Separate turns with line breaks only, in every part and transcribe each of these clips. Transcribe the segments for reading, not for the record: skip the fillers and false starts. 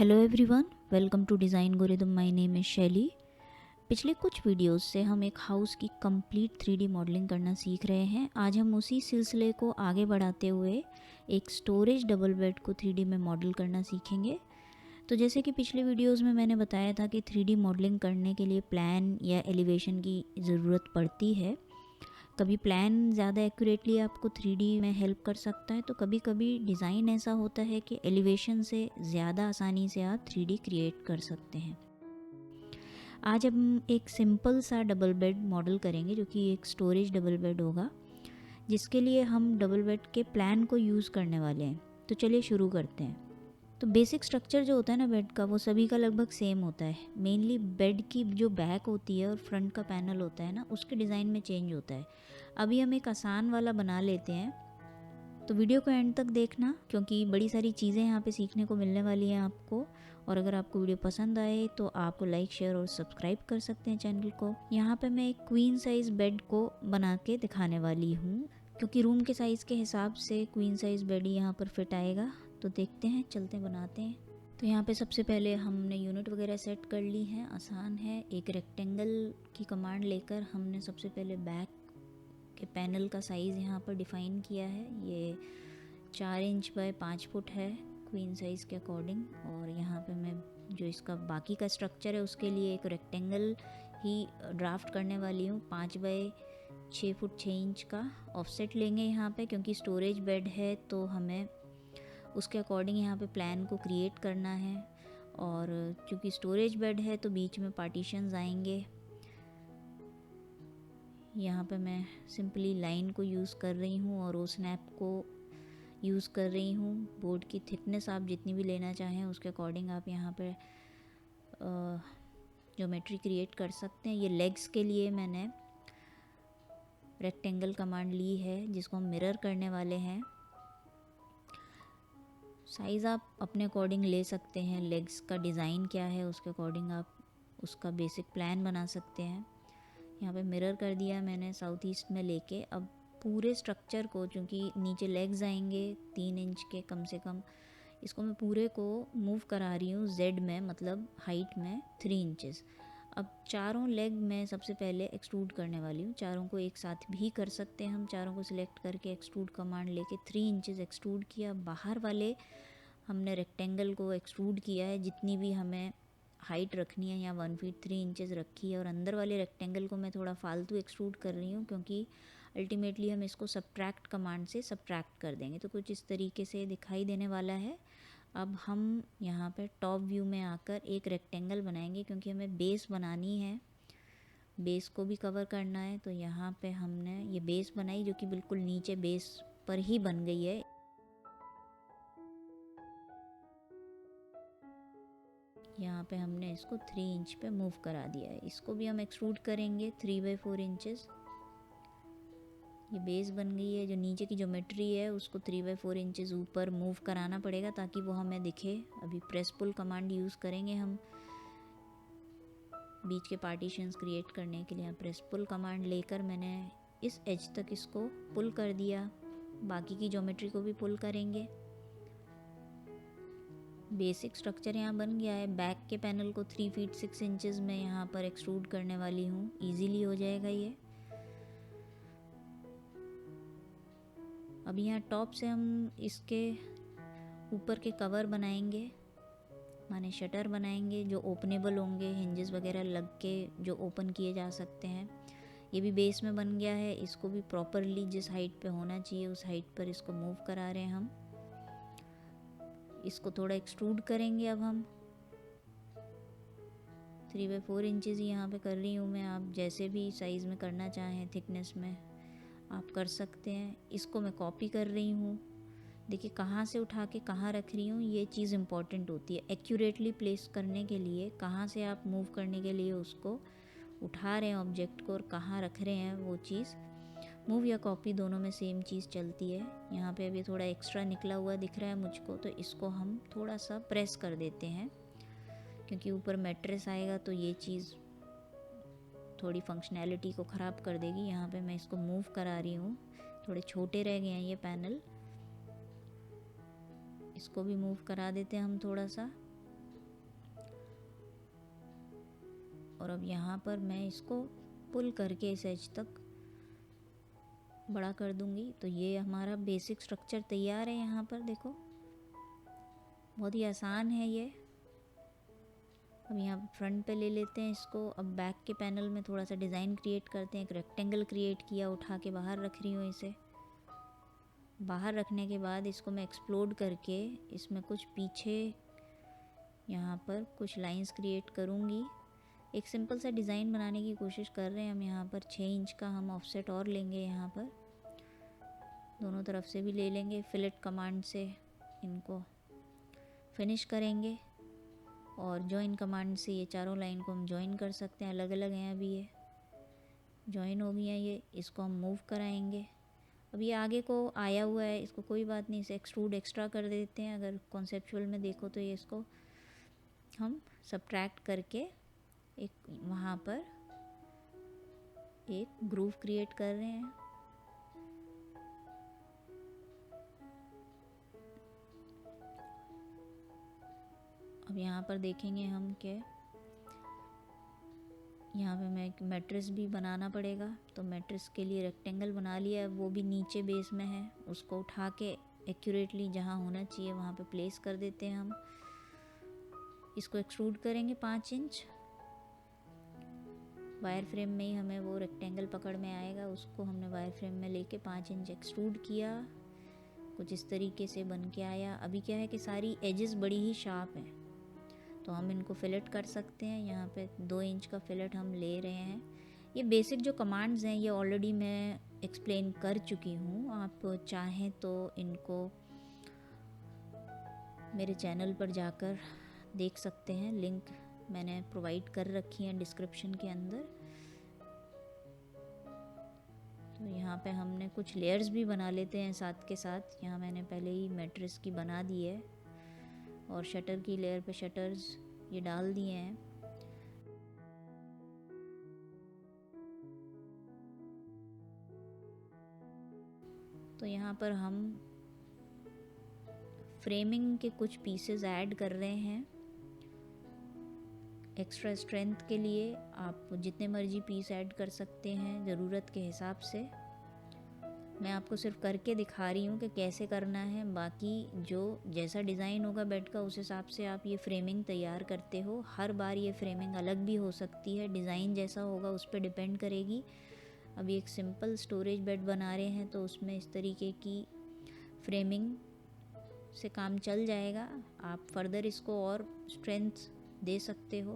Hello everyone, welcome to design algorithm. My name is Shaily. पिछले कुछ videos से हम एक हाउस की कंप्लीट 3D मॉडलिंग करना सीख रहे हैं। आज हम उसी सिलसिले को आगे बढ़ाते हुए एक स्टोरेज डबल बेड को 3D में मॉडल करना सीखेंगे। तो जैसे कि पिछले वीडियोस में मैंने बताया था कि 3D मॉडलिंग करने के लिए प्लान या एलिवेशन की ज़रूरत पड़ती है। कभी प्लान ज़्यादा एक्यूरेटली आपको 3D में हेल्प कर सकता है, तो कभी कभी डिज़ाइन ऐसा होता है कि एलिवेशन से ज़्यादा आसानी से आप 3D क्रिएट कर सकते हैं। आज हम एक सिंपल सा डबल बेड मॉडल करेंगे जो कि एक स्टोरेज डबल बेड होगा, जिसके लिए हम डबल बेड के प्लान को यूज़ करने वाले हैं। तो चलिए शुरू करते हैं। तो बेसिक स्ट्रक्चर जो होता है ना बेड का, वो सभी का लगभग सेम होता है। मेनली बेड की जो बैक होती है और फ्रंट का पैनल होता है ना, उसके डिज़ाइन में चेंज होता है। अभी हम एक आसान वाला बना लेते हैं, तो वीडियो को एंड तक देखना क्योंकि बड़ी सारी चीज़ें यहाँ पे सीखने को मिलने वाली हैं आपको। और अगर आपको वीडियो पसंद आए तो आपको लाइक, शेयर और सब्सक्राइब कर सकते हैं चैनल को। यहाँ पे मैं एक क्वीन साइज़ बेड को बना के दिखाने वाली हूँ, क्योंकि रूम के साइज़ के हिसाब से क्वीन साइज़ बेड ही यहाँ पर फिट आएगा। तो देखते हैं, चलते बनाते हैं। तो यहाँ पे सबसे पहले हमने यूनिट वगैरह सेट कर ली है, आसान है। एक रेक्टेंगल की कमांड लेकर हमने सबसे पहले बैक के पैनल का साइज़ यहाँ पर डिफ़ाइन किया है। ये 4 इंच बाय 5 फुट है क्वीन साइज़ के अकॉर्डिंग। और यहाँ पे मैं जो इसका बाकी का स्ट्रक्चर है उसके लिए एक रेक्टेंगल ही ड्राफ्ट करने वाली हूँ। 5 बाय 6 फुट 6 इंच का ऑफसेट लेंगे यहाँ पे, क्योंकि स्टोरेज बेड है तो हमें उसके अकॉर्डिंग यहाँ पे प्लान को क्रिएट करना है। और क्योंकि स्टोरेज बेड है तो बीच में पार्टीशंस आएंगे। यहाँ पे मैं सिंपली लाइन को यूज़ कर रही हूँ और ओ स्नैप को यूज़ कर रही हूँ। बोर्ड की थिकनेस आप जितनी भी लेना चाहें उसके अकॉर्डिंग आप यहाँ पे ज्योमेट्री क्रिएट कर सकते हैं। ये लेग्स के लिए मैंने रेक्टेंगल कमांड ली है, जिसको हम मिरर करने वाले हैं। साइज़ आप अपने अकॉर्डिंग ले सकते हैं। लेग्स का डिज़ाइन क्या है उसके अकॉर्डिंग आप उसका बेसिक प्लान बना सकते हैं। यहाँ पे मिरर कर दिया मैंने साउथ ईस्ट में लेके। अब पूरे स्ट्रक्चर को, चूँकि नीचे लेग्स आएंगे 3 इंच के कम से कम, इसको मैं पूरे को मूव करा रही हूँ जेड में, मतलब हाइट में 3 इंचेस। अब चारों लेग मैं सबसे पहले एक्सट्रूड करने वाली हूँ। चारों को एक साथ भी कर सकते हैं हम। चारों को सिलेक्ट करके एक्सट्रूड कमांड लेके 3 इंचेस एक्सट्रूड किया। बाहर वाले हमने रेक्टेंगल को एक्सट्रूड किया है, जितनी भी हमें हाइट रखनी है, यहाँ 1 फीट 3 इंचेस रखी है। और अंदर वाले रेक्टेंगल को मैं थोड़ा फालतू एक्सट्रूड कर रही हूँ, क्योंकि अल्टीमेटली हम इसको सब्ट्रैक्ट कमांड से सब्ट्रैक्ट कर देंगे। तो कुछ इस तरीके से दिखाई देने वाला है। अब हम यहाँ पे टॉप व्यू में आकर एक रेक्टेंगल बनाएंगे, क्योंकि हमें बेस बनानी है, बेस को भी कवर करना है। तो यहाँ पे हमने ये बेस बनाई जो कि बिल्कुल नीचे बेस पर ही बन गई है। यहाँ पे हमने इसको 3 इंच पे मूव करा दिया है। इसको भी हम एक्सट्रूड करेंगे 3 बाई 4 इंचेस। ये बेस बन गई है। जो नीचे की ज्योमेट्री है उसको 3 बाई 4 इंचेस ऊपर मूव कराना पड़ेगा ताकि वो हमें दिखे। अभी प्रेस पुल कमांड यूज़ करेंगे हम बीच के पार्टीशंस क्रिएट करने के लिए। प्रेस पुल कमांड लेकर मैंने इस एज तक इसको पुल कर दिया। बाकी की ज्योमेट्री को भी पुल करेंगे। बेसिक स्ट्रक्चर यहाँ बन गया है। बैक के पैनल को 3 फीट 6 इंचेस में यहाँ पर एक्सट्रूड करने वाली हूँ। ईजीली हो जाएगा ये। अब यहाँ टॉप से हम इसके ऊपर के कवर बनाएंगे, माने शटर बनाएंगे जो ओपनेबल होंगे, हिंजेस वगैरह लग के जो ओपन किए जा सकते हैं। ये भी बेस में बन गया है। इसको भी प्रॉपरली जिस हाइट पे होना चाहिए उस हाइट पर इसको मूव करा रहे हैं हम। इसको थोड़ा एक्सट्रूड करेंगे। अब हम 3 बाई 4 इंचेस ही यहाँ पे कर रही हूँ मैं। आप जैसे भी साइज़ में करना चाहें थिकनेस में आप कर सकते हैं। इसको मैं कॉपी कर रही हूँ। देखिए कहाँ से उठा के कहाँ रख रही हूँ, ये चीज़ इम्पॉर्टेंट होती है। एक्यूरेटली प्लेस करने के लिए कहाँ से आप मूव करने के लिए उसको उठा रहे हैं ऑब्जेक्ट को और कहाँ रख रहे हैं, वो चीज़ मूव या कॉपी दोनों में सेम चीज़ चलती है। यहाँ पे अभी थोड़ा एक्स्ट्रा निकला हुआ दिख रहा है मुझको, तो इसको हम थोड़ा सा प्रेस कर देते हैं, क्योंकि ऊपर मैट्रेस आएगा तो ये चीज़ थोड़ी फंक्शनैलिटी को ख़राब कर देगी। यहाँ पे मैं इसको मूव करा रही हूँ। थोड़े छोटे रह गए हैं ये पैनल, इसको भी मूव करा देते हैं हम थोड़ा सा। और अब यहाँ पर मैं इसको पुल करके इस एज तक बड़ा कर दूँगी। तो ये हमारा बेसिक स्ट्रक्चर तैयार है। यहाँ पर देखो बहुत ही आसान है ये। अब यहाँ फ्रंट पे ले लेते हैं इसको। अब बैक के पैनल में थोड़ा सा डिज़ाइन क्रिएट करते हैं। एक रेक्टेंगल क्रिएट किया, उठा के बाहर रख रही हूँ इसे। बाहर रखने के बाद इसको मैं एक्सप्लोड करके इसमें कुछ पीछे यहाँ पर कुछ लाइंस क्रिएट करूँगी। एक सिंपल सा डिज़ाइन बनाने की कोशिश कर रहे हैं हम। यहाँ पर 6 इंच का हम ऑफसेट और लेंगे, यहाँ पर दोनों तरफ से भी ले लेंगे। फिलेट कमांड से इनको फिनिश करेंगे और जॉइन कमांड से ये चारों लाइन को हम जॉइन कर सकते हैं। अलग अलग हैं, अभी ये जॉइन हो गई हैं। ये इसको हम मूव कराएंगे। अब ये आगे को आया हुआ है, इसको कोई बात नहीं, इसे एक्सट्रूड एक्स्ट्रा कर देते हैं। अगर कॉन्सेप्चुअल में देखो तो ये इसको हम सब्ट्रैक्ट करके एक वहाँ पर एक ग्रूव क्रिएट कर रहे हैं। अब यहाँ पर देखेंगे हम कि यहाँ पे मैं एक मैट्रिक्स भी बनाना पड़ेगा। तो मैट्रिक्स के लिए रेक्टेंगल बना लिया है, वो भी नीचे बेस में है। उसको उठा के एक्यूरेटली जहाँ होना चाहिए वहाँ पे प्लेस कर देते हैं हम। इसको एक्सट्रूड करेंगे 5 इंच। वायर फ्रेम में ही हमें वो रेक्टेंगल पकड़ में आएगा, उसको हमने वायर फ्रेम में लेके 5 इंच एक्सट्रूड किया। कुछ इस तरीके से बन के आया। अभी क्या है कि सारी एजेस बड़ी ही शार्प हैं, तो हम इनको फिलेट कर सकते हैं। यहाँ पे 2 इंच का फिलेट हम ले रहे हैं। ये बेसिक जो कमांड्स हैं ये ऑलरेडी मैं एक्सप्लेन कर चुकी हूँ। आप चाहें तो इनको मेरे चैनल पर जाकर देख सकते हैं, लिंक मैंने प्रोवाइड कर रखी है डिस्क्रिप्शन के अंदर। तो यहाँ पे हमने कुछ लेयर्स भी बना लेते हैं साथ के साथ। यहाँ मैंने पहले ही मैट्रिक्स की बना दी है और शटर की लेयर पे शटर्स ये डाल दिए हैं। तो यहाँ पर हम फ्रेमिंग के कुछ पीसेस ऐड कर रहे हैं। एक्स्ट्रा स्ट्रेंथ के लिए आप जितने मर्जी पीस ऐड कर सकते हैं ज़रूरत के हिसाब से। मैं आपको सिर्फ करके दिखा रही हूँ कि कैसे करना है। बाकी जो जैसा डिज़ाइन होगा बेड का उस हिसाब से आप ये फ्रेमिंग तैयार करते हो। हर बार ये फ्रेमिंग अलग भी हो सकती है, डिज़ाइन जैसा होगा उस पर डिपेंड करेगी। अभी एक सिंपल स्टोरेज बेड बना रहे हैं तो उसमें इस तरीके की फ्रेमिंग से काम चल जाएगा। आप फर्दर इसको और स्ट्रेंथ दे सकते हो।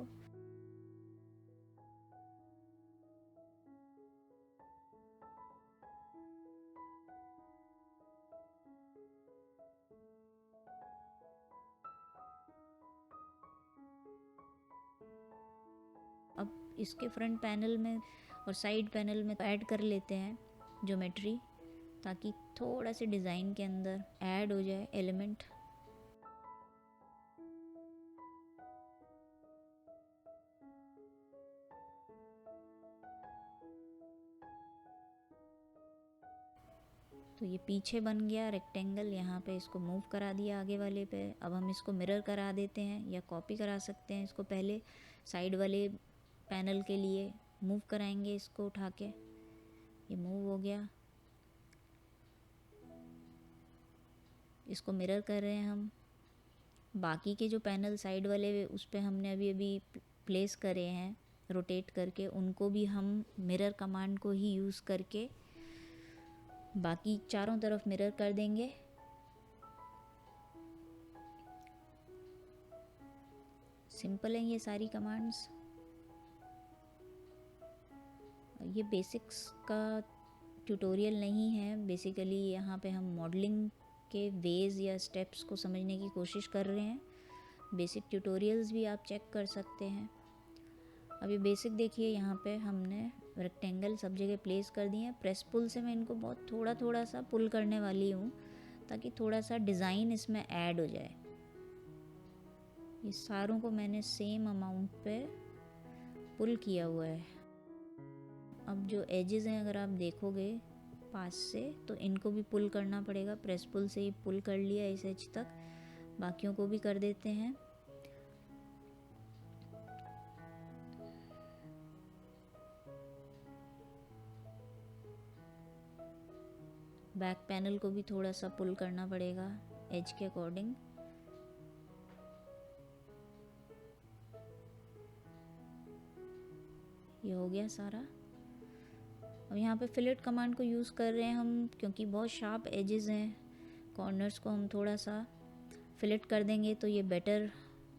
अब इसके फ्रंट पैनल में और साइड पैनल में ऐड कर लेते हैं ज्योमेट्री, ताकि थोड़ा सा डिज़ाइन के अंदर ऐड हो जाए एलिमेंट। तो ये पीछे बन गया रेक्टेंगल। यहाँ पे इसको मूव करा दिया आगे वाले पे। अब हम इसको मिरर करा देते हैं या कॉपी करा सकते हैं इसको। पहले साइड वाले पैनल के लिए मूव कराएंगे इसको उठा के। ये मूव हो गया। इसको मिरर कर रहे हैं हम। बाकी के जो पैनल साइड वाले उस पे हमने अभी अभी प्लेस करे हैं रोटेट करके, उनको भी हम मिरर कमांड को ही यूज़ करके बाकी चारों तरफ मिरर कर देंगे। सिंपल है ये सारी कमांड्स। ये बेसिक्स का ट्यूटोरियल नहीं है। बेसिकली यहाँ पे हम मॉडलिंग के वेज या स्टेप्स को समझने की कोशिश कर रहे हैं। बेसिक ट्यूटोरियल्स भी आप चेक कर सकते हैं। अभी बेसिक देखिए, यहाँ पे हमने रेक्टेंगल सब जगह प्लेस कर दिए हैं। प्रेस पुल से मैं इनको बहुत थोड़ा थोड़ा सा पुल करने वाली हूँ ताकि थोड़ा सा डिज़ाइन इसमें ऐड हो जाए। ये सारों को मैंने सेम अमाउंट पे पुल किया हुआ है। अब जो एजेस हैं अगर आप देखोगे पास से तो इनको भी पुल करना पड़ेगा। प्रेस पुल से ही पुल कर लिया इस एज तक, बाकियों को भी कर देते हैं। बैक पैनल को भी थोड़ा सा पुल करना पड़ेगा एज के अकॉर्डिंग। ये हो गया सारा। अब यहाँ पे फिलेट कमांड को यूज़ कर रहे हैं हम, क्योंकि बहुत शार्प एजेस हैं। कॉर्नर्स को हम थोड़ा सा फिलेट कर देंगे तो ये बेटर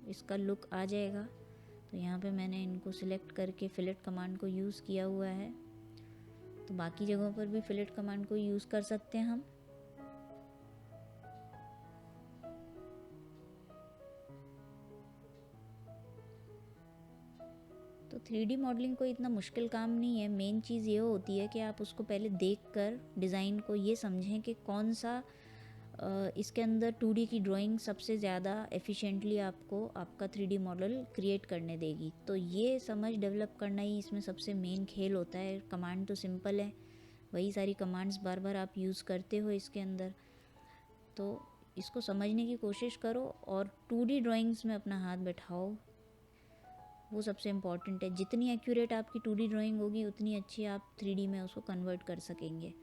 इसका लुक आ जाएगा। तो यहाँ पे मैंने इनको सिलेक्ट करके फिलेट कमांड को यूज़ किया हुआ है। तो बाकी जगहों पर भी फिलेट कमांड को यूज़ कर सकते हैं हम। तो 3D मॉडलिंग कोई इतना मुश्किल काम नहीं है। मेन चीज़ ये होती है कि आप उसको पहले देखकर डिज़ाइन को ये समझें कि कौन सा इसके अंदर 2D की ड्राइंग सबसे ज़्यादा एफिशिएंटली आपको आपका 3D मॉडल क्रिएट करने देगी। तो ये समझ डेवलप करना ही इसमें सबसे मेन खेल होता है। कमांड तो सिंपल है, वही सारी कमांड्स बार बार आप यूज़ करते हो इसके अंदर। तो इसको समझने की कोशिश करो और 2D ड्राइंग्स में अपना हाथ बैठाओ, वो सबसे इम्पॉर्टेंट है। जितनी एक्यूरेट आपकी 2D ड्राइंग होगी उतनी अच्छी आप 3D में उसको कन्वर्ट कर सकेंगे।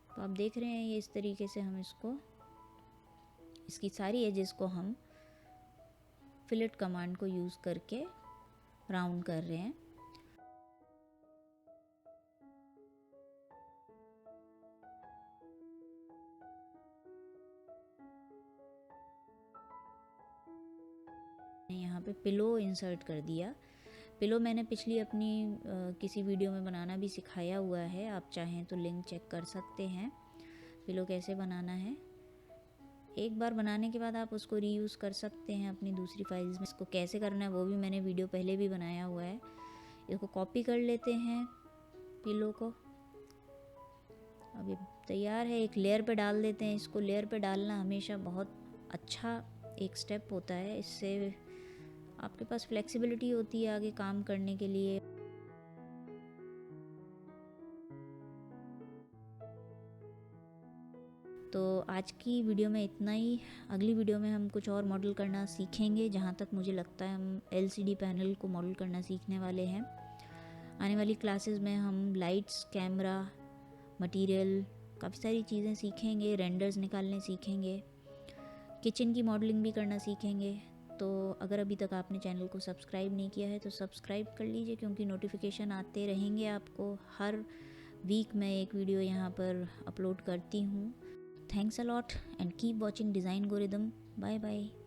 तो आप देख रहे हैं ये इस तरीके से हम इसकी सारी एजेस को हम फिलेट कमांड को यूज़ करके राउंड कर रहे हैं। यहाँ पे पिलो इंसर्ट कर दिया। पिलो मैंने पिछली अपनी किसी वीडियो में बनाना भी सिखाया हुआ है, आप चाहें तो लिंक चेक कर सकते हैं पिलो कैसे बनाना है। एक बार बनाने के बाद आप उसको रीयूज़ कर सकते हैं अपनी दूसरी फाइल्स में। इसको कैसे करना है वो भी मैंने वीडियो पहले भी बनाया हुआ है। इसको कॉपी कर लेते हैं पिलो को। अब ये तैयार है, एक लेयर पे डाल देते हैं इसको। लेयर पे डालना हमेशा बहुत अच्छा एक स्टेप होता है, इससे आपके पास फ्लेक्सिबिलिटी होती है आगे काम करने के लिए। तो आज की वीडियो में इतना ही। अगली वीडियो में हम कुछ और मॉडल करना सीखेंगे। जहाँ तक मुझे लगता है हम LCD पैनल को मॉडल करना सीखने वाले हैं। आने वाली क्लासेस में हम लाइट्स, कैमरा, मटेरियल, काफ़ी सारी चीज़ें सीखेंगे। रेंडर्स निकालने सीखेंगे, किचन की मॉडलिंग भी करना सीखेंगे। तो अगर अभी तक आपने चैनल को सब्सक्राइब नहीं किया है तो सब्सक्राइब कर लीजिए, क्योंकि नोटिफिकेशन आते रहेंगे आपको। हर वीक मैं एक वीडियो यहाँ पर अपलोड करती हूँ। Thanks a lot and keep watching Design Goridom. Bye bye.